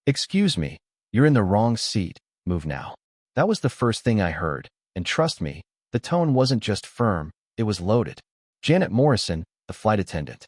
"Excuse me, you're in the wrong seat. Move now." That was the first thing I heard, and trust me, the tone wasn't just firm, it was loaded. Janet Morrison, the flight attendant,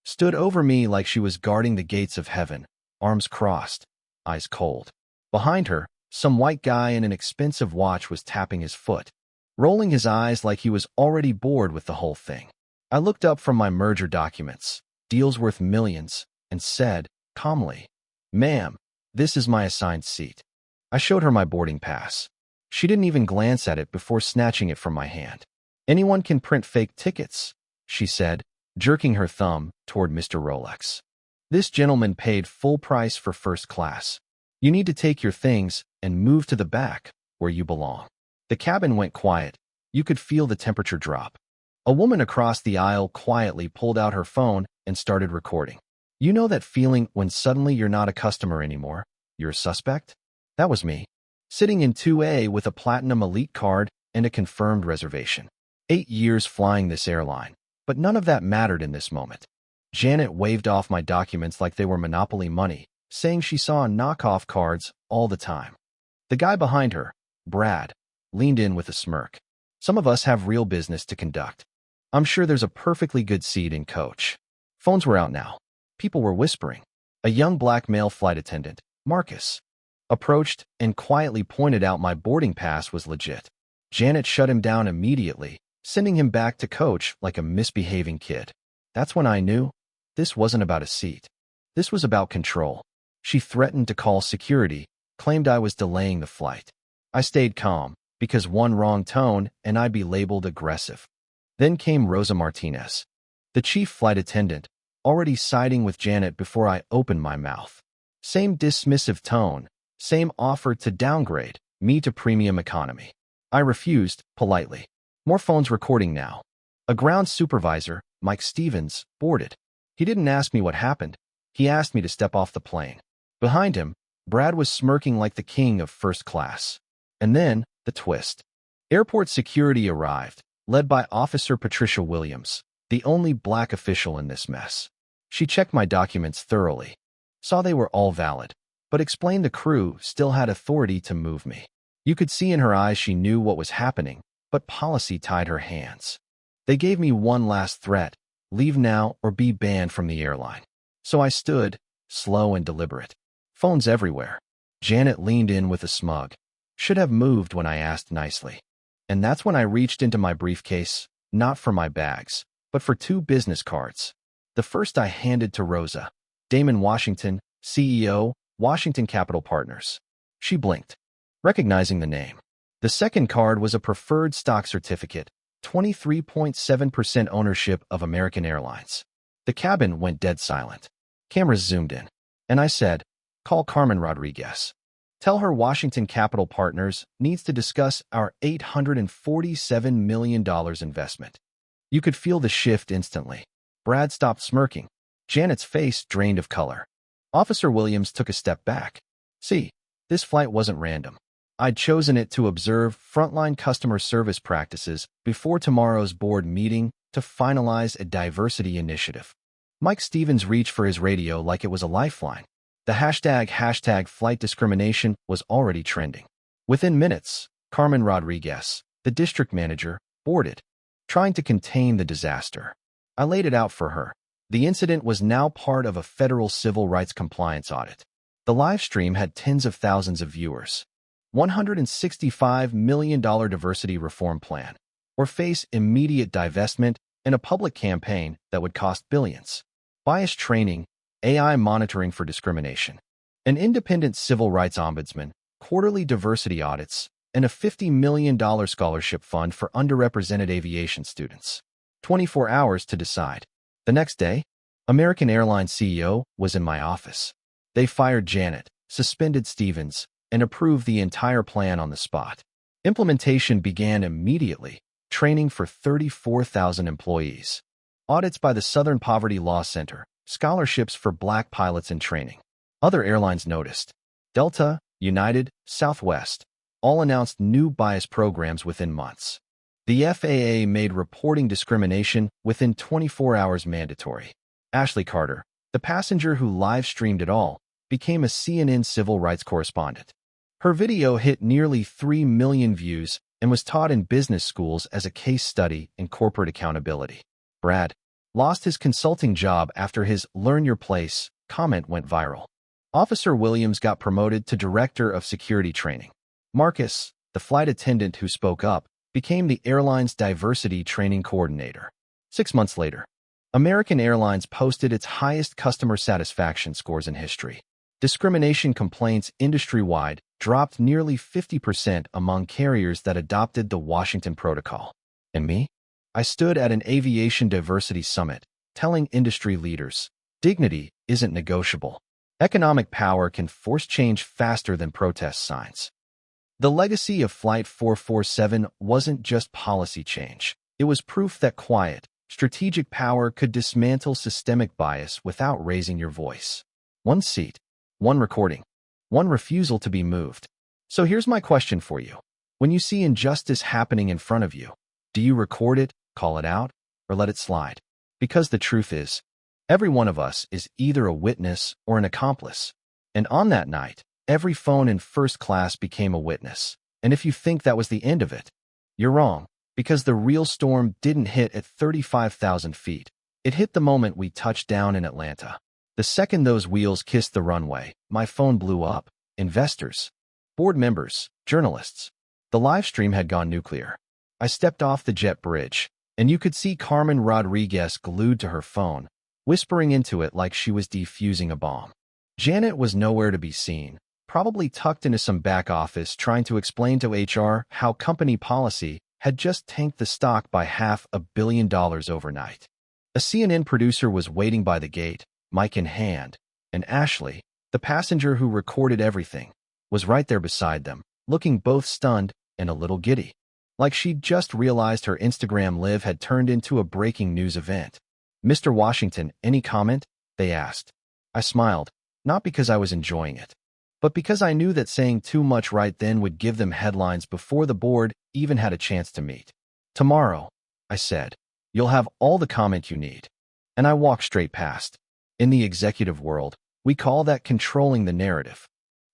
stood over me like she was guarding the gates of heaven, arms crossed, eyes cold. Behind her, some white guy in an expensive watch was tapping his foot, rolling his eyes like he was already bored with the whole thing. I looked up from my merger documents, deals worth millions, and said, calmly, "Ma'am, this is my assigned seat." I showed her my boarding pass. She didn't even glance at it before snatching it from my hand. "Anyone can print fake tickets," she said, jerking her thumb toward Mr. Rolex. "This gentleman paid full price for first class. You need to take your things and move to the back, where you belong." The cabin went quiet. You could feel the temperature drop. A woman across the aisle quietly pulled out her phone and started recording. You know that feeling when suddenly you're not a customer anymore, you're a suspect? That was me, sitting in 2A with a Platinum Elite card and a confirmed reservation. 8 years flying this airline, but none of that mattered in this moment. Janet waved off my documents like they were Monopoly money, saying she saw knockoff cards all the time. The guy behind her, Brad, leaned in with a smirk. "Some of us have real business to conduct. I'm sure there's a perfectly good seat in coach." Phones were out now. People were whispering. A young black male flight attendant, Marcus, approached and quietly pointed out my boarding pass was legit. Janet shut him down immediately, sending him back to coach like a misbehaving kid. That's when I knew this wasn't about a seat. This was about control. She threatened to call security, claimed I was delaying the flight. I stayed calm, because one wrong tone and I'd be labeled aggressive. Then came Rosa Martinez, the chief flight attendant, already siding with Janet before I opened my mouth. Same dismissive tone, same offer to downgrade me to premium economy. I refused, politely. More phones recording now. A ground supervisor, Mike Stevens, boarded. He didn't ask me what happened. He asked me to step off the plane. Behind him, Brad was smirking like the king of first class. And then, the twist. Airport security arrived, led by Officer Patricia Williams, the only black official in this mess. She checked my documents thoroughly, saw they were all valid, but explained the crew still had authority to move me. You could see in her eyes she knew what was happening, but policy tied her hands. They gave me one last threat: leave now or be banned from the airline. So I stood, slow and deliberate. Phones everywhere. Janet leaned in with a smug. Should have moved when I asked nicely. And that's when I reached into my briefcase, not for my bags, but for 2 business cards. The first I handed to Rosa, Damon Washington, CEO, Washington Capital Partners. She blinked, recognizing the name. The second card was a preferred stock certificate, 23.7% ownership of American Airlines. The cabin went dead silent. Cameras zoomed in, and I said, "Call Carmen Rodriguez. Tell her Washington Capital Partners needs to discuss our $847 million investment." You could feel the shift instantly. Brad stopped smirking. Janet's face drained of color. Officer Williams took a step back. See, this flight wasn't random. I'd chosen it to observe frontline customer service practices before tomorrow's board meeting to finalize a diversity initiative. Mike Stevens reached for his radio like it was a lifeline. The hashtag flight discrimination was already trending. Within minutes, Carmen Rodriguez, the district manager, boarded, trying to contain the disaster. I laid it out for her. The incident was now part of a federal civil rights compliance audit. The live stream had tens of thousands of viewers. $165 million diversity reform plan, or face immediate divestment and a public campaign that would cost billions. Bias training, AI monitoring for discrimination, an independent civil rights ombudsman, quarterly diversity audits, and a $50 million scholarship fund for underrepresented aviation students. 24 hours to decide. The next day, American Airlines CEO was in my office. They fired Janet, suspended Stevens, and approved the entire plan on the spot. Implementation began immediately, training for 34,000 employees. Audits by the Southern Poverty Law Center, scholarships for black pilots in training. Other airlines noticed. Delta, United, Southwest, all announced new bias programs within months. The FAA made reporting discrimination within 24 hours mandatory. Ashley Carter, the passenger who live-streamed it all, became a CNN civil rights correspondent. Her video hit nearly 3 million views and was taught in business schools as a case study in corporate accountability. Brad lost his consulting job after his "Learn Your Place" comment went viral. Officer Williams got promoted to Director of Security Training. Marcus, the flight attendant who spoke up, became the airline's diversity training coordinator. 6 months later, American Airlines posted its highest customer satisfaction scores in history. Discrimination complaints industry-wide dropped nearly 50% among carriers that adopted the Washington Protocol. And me? I stood at an aviation diversity summit, telling industry leaders, dignity isn't negotiable. Economic power can force change faster than protest signs. The legacy of Flight 447 wasn't just policy change. It was proof that quiet, strategic power could dismantle systemic bias without raising your voice. One seat, one recording, one refusal to be moved. So here's my question for you. When you see injustice happening in front of you, do you record it, call it out, or let it slide? Because the truth is, every one of us is either a witness or an accomplice. And on that night, every phone in first class became a witness. And if you think that was the end of it, you're wrong, because the real storm didn't hit at 35,000 feet. It hit the moment we touched down in Atlanta. The second those wheels kissed the runway, my phone blew up. Investors, board members, journalists. The live stream had gone nuclear. I stepped off the jet bridge, and you could see Carmen Rodriguez glued to her phone, whispering into it like she was defusing a bomb. Janet was nowhere to be seen, probably tucked into some back office trying to explain to HR how company policy had just tanked the stock by $500 million overnight. A CNN producer was waiting by the gate, mic in hand, and Ashley, the passenger who recorded everything, was right there beside them, looking both stunned and a little giddy, like she'd just realized her Instagram live had turned into a breaking news event. "Mr. Washington, any comment?" they asked. I smiled, not because I was enjoying it, but because I knew that saying too much right then would give them headlines before the board even had a chance to meet. "Tomorrow," I said, "you'll have all the comment you need." And I walked straight past. In the executive world, we call that controlling the narrative.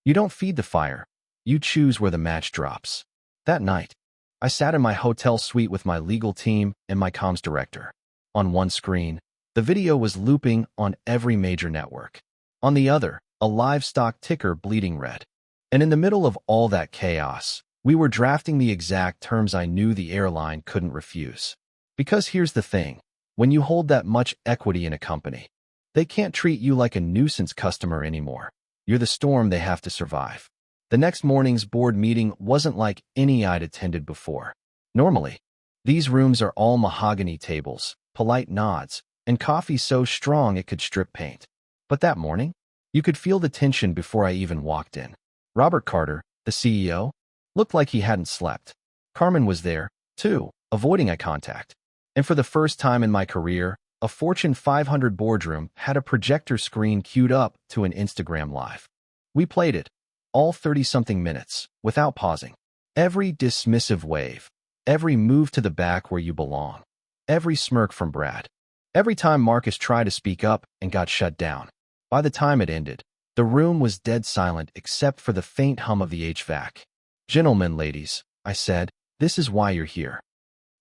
You don't feed the fire, you choose where the match drops. That night, I sat in my hotel suite with my legal team and my comms director. On one screen, the video was looping on every major network. On the other, a live stock ticker bleeding red. And in the middle of all that chaos, we were drafting the exact terms I knew the airline couldn't refuse. Because here's the thing, when you hold that much equity in a company, they can't treat you like a nuisance customer anymore. You're the storm they have to survive. The next morning's board meeting wasn't like any I'd attended before. Normally, these rooms are all mahogany tables, polite nods, and coffee so strong it could strip paint. But that morning, you could feel the tension before I even walked in. Robert Carter, the CEO, looked like he hadn't slept. Carmen was there, too, avoiding eye contact. And for the first time in my career, a Fortune 500 boardroom had a projector screen queued up to an Instagram Live. We played it, all 30-something minutes, without pausing. Every dismissive wave, every move to the back where you belong, every smirk from Brad, every time Marcus tried to speak up and got shut down. By the time it ended, the room was dead silent except for the faint hum of the HVAC. "Gentlemen, ladies," I said, "this is why you're here."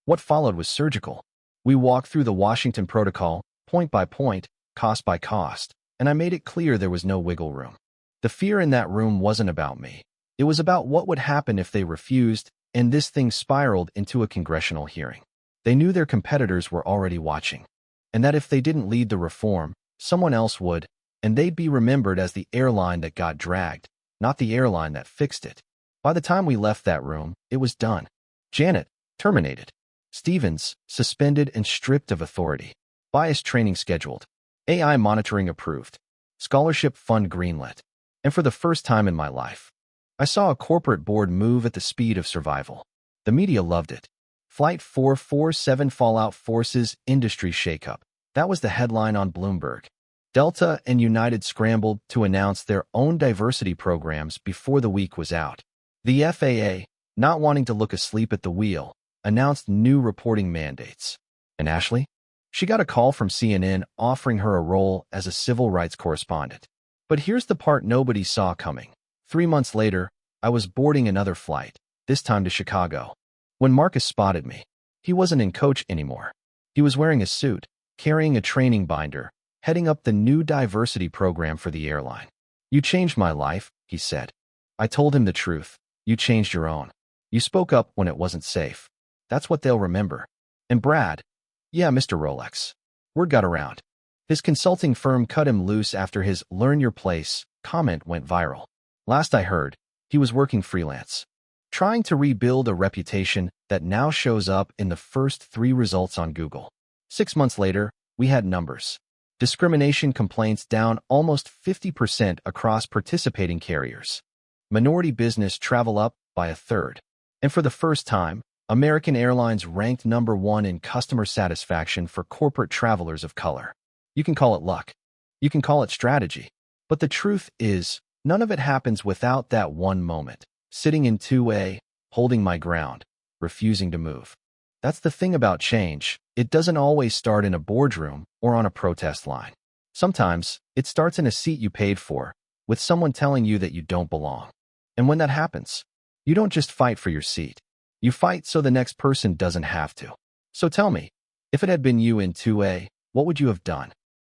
What followed was surgical. We walked through the Washington Protocol, point by point, cost by cost, and I made it clear there was no wiggle room. The fear in that room wasn't about me. It was about what would happen if they refused, and this thing spiraled into a congressional hearing. They knew their competitors were already watching, and that if they didn't lead the reform, someone else would, and they'd be remembered as the airline that got dragged, not the airline that fixed it. By the time we left that room, it was done. Janet, terminated. Stevens, suspended and stripped of authority. Bias training scheduled. AI monitoring approved. Scholarship fund greenlit. And for the first time in my life, I saw a corporate board move at the speed of survival. The media loved it. Flight 447 Fallout Forces Industry Shakeup. That was the headline on Bloomberg. Delta and United scrambled to announce their own diversity programs before the week was out. The FAA, not wanting to look asleep at the wheel, announced new reporting mandates. And Ashley? She got a call from CNN offering her a role as a civil rights correspondent. But here's the part nobody saw coming. 3 months later, I was boarding another flight, this time to Chicago. When Marcus spotted me, he wasn't in coach anymore. He was wearing a suit, carrying a training binder, heading up the new diversity program for the airline. "You changed my life," he said. I told him the truth. "You changed your own. You spoke up when it wasn't safe. That's what they'll remember." And Brad, yeah, Mr. Rolex. Word got around. His consulting firm cut him loose after his "learn your place" comment went viral. Last I heard, he was working freelance, trying to rebuild a reputation that now shows up in the first 3 results on Google. 6 months later, we had numbers. Discrimination complaints down almost 50% across participating carriers. Minority business travel up by a third. And for the first time, American Airlines ranked #1 in customer satisfaction for corporate travelers of color. You can call it luck. You can call it strategy. But the truth is, none of it happens without that one moment. Sitting in 2A, holding my ground, refusing to move. That's the thing about change. It doesn't always start in a boardroom or on a protest line. Sometimes, it starts in a seat you paid for, with someone telling you that you don't belong. And when that happens, you don't just fight for your seat. You fight so the next person doesn't have to. So tell me, if it had been you in 2A, what would you have done?